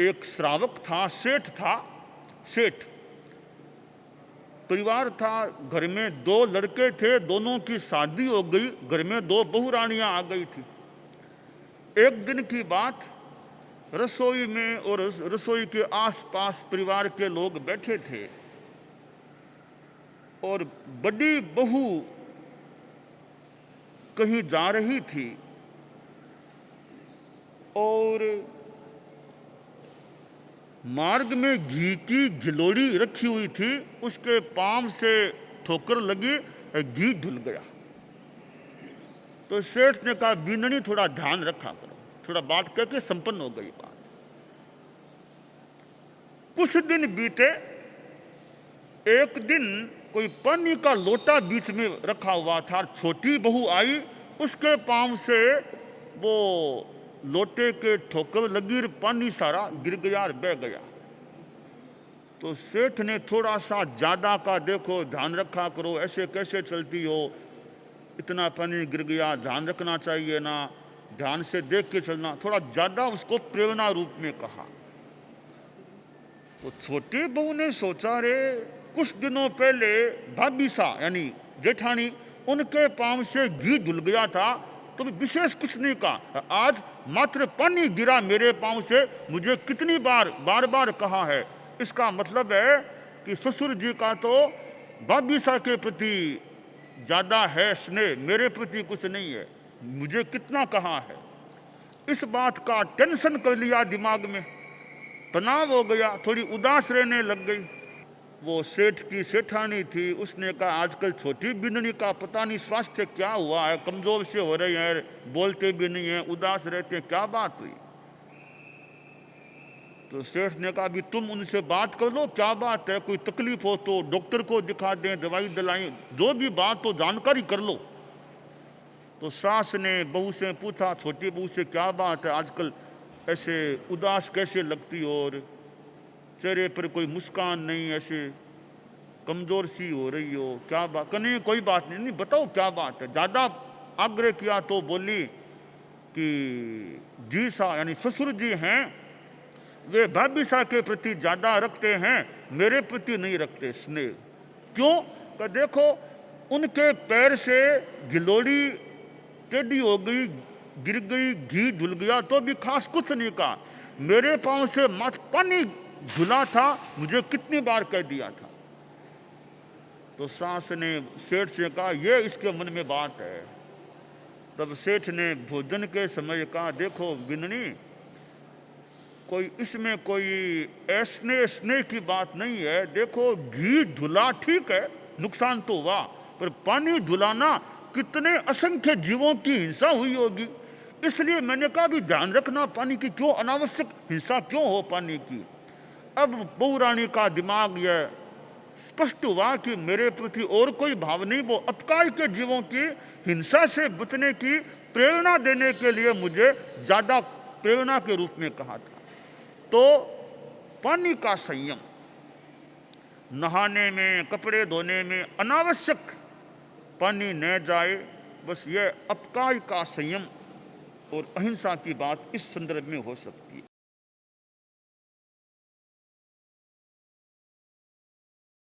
एक श्रावक था, सेठ था। सेठ परिवार था, घर में दो लड़के थे, दोनों की शादी हो गई, घर में दो बहुरानियां आ गई थी। एक दिन की बात, रसोई में और रसोई के आसपास परिवार के लोग बैठे थे और बड़ी बहू कहीं जा रही थी और मार्ग में घी की गिलोड़ी रखी हुई थी, उसके पांव से ठोकर लगी, घी धुल गया। तो सेठ ने कहा, बीननी थोड़ा ध्यान रखा करो। थोड़ा बात करके संपन्न हो गई बात। कुछ दिन बीते। एक दिन कोई पानी का लोटा बीच में रखा हुआ था, छोटी बहू आई, उसके पांव से वो लोटे के ठोकर लगी, पानी सारा गिर गया और बह गया। तो सेठ ने थोड़ा सा ज्यादा का, देखो ध्यान रखा करो, ऐसे कैसे चलती हो, इतना पानी गिर गया, ध्यान रखना चाहिए ना, ध्यान से देख के चलना, थोड़ा ज्यादा उसको प्रेरणा रूप में कहा। तो छोटी बहू ने सोचा, रे कुछ दिनों पहले भाभी सा यानी जेठानी, उनके पांव से घी धुल गया था, तो विशेष कुछ नहीं कहा। आज मात्र पानी गिरा मेरे पांव से, मुझे कितनी बार बार बार कहा है। इसका मतलब है कि ससुर जी का तो भाभी सा के प्रति ज्यादा है स्नेह, मेरे प्रति कुछ नहीं है, मुझे कितना कहा है। इस बात का टेंशन कर लिया दिमाग में, तनाव हो गया, थोड़ी उदास रहने लग गई। वो सेठ की सेठानी थी, उसने कहा, आजकल छोटी बिन्नी का पता नहीं स्वास्थ्य क्या हुआ है, कमजोर से हो रही है, बोलते भी नहीं है, उदास रहते हैं, क्या बात हुई। तो सेठ ने कहा, अभी तुम उनसे बात कर लो, क्या बात है, कोई तकलीफ हो तो डॉक्टर को दिखा दें, दवाई दिलाएं, जो भी बात हो जानकारी कर लो। तो सास ने बहू से पूछा, छोटी बहू से, क्या बात है, आजकल ऐसे उदास कैसे लगती हो, और चेहरे पर कोई मुस्कान नहीं, ऐसे कमजोर सी हो रही हो, क्या बात। नहीं कोई बात नहीं, नहीं बताओ क्या बात है। ज्यादा आग्रह किया तो बोली कि जी सा यानी ससुर जी हैं, वे भाभी सा के प्रति ज्यादा रखते हैं, मेरे प्रति नहीं रखते स्नेह। क्यों? तो देखो, उनके पैर से गिलोड़ी टेढ़ी हो गई, गिर गई, घी धुल गया, तो भी खास कुछ नहीं कहा। मेरे पांव से माथ पानी धुला था, मुझे कितनी बार कह दिया था। तो सास ने सेठ से कहा, ये इसके मन में बात है। तब सेठ ने भोजन के समय कहा, देखो बिन्नी, कोई इसमें कोई स्नेह स्नेह की बात नहीं है। देखो घी धुला ठीक है, नुकसान तो हुआ, पर पानी धुलाना, कितने असंख्य जीवों की हिंसा हुई होगी, इसलिए मैंने कहा भी ध्यान रखना, पानी की क्यों अनावश्यक हिंसा क्यों हो पानी की। अब बहू रानी का दिमाग यह स्पष्ट हुआ कि मेरे प्रति और कोई भाव नहीं, वो अपकाय के जीवों की हिंसा से बचने की प्रेरणा देने के लिए मुझे ज्यादा प्रेरणा के रूप में कहा था। तो पानी का संयम, नहाने में, कपड़े धोने में अनावश्यक पानी न जाए, बस यह अपकाय का संयम और अहिंसा की बात इस संदर्भ में हो सकती है।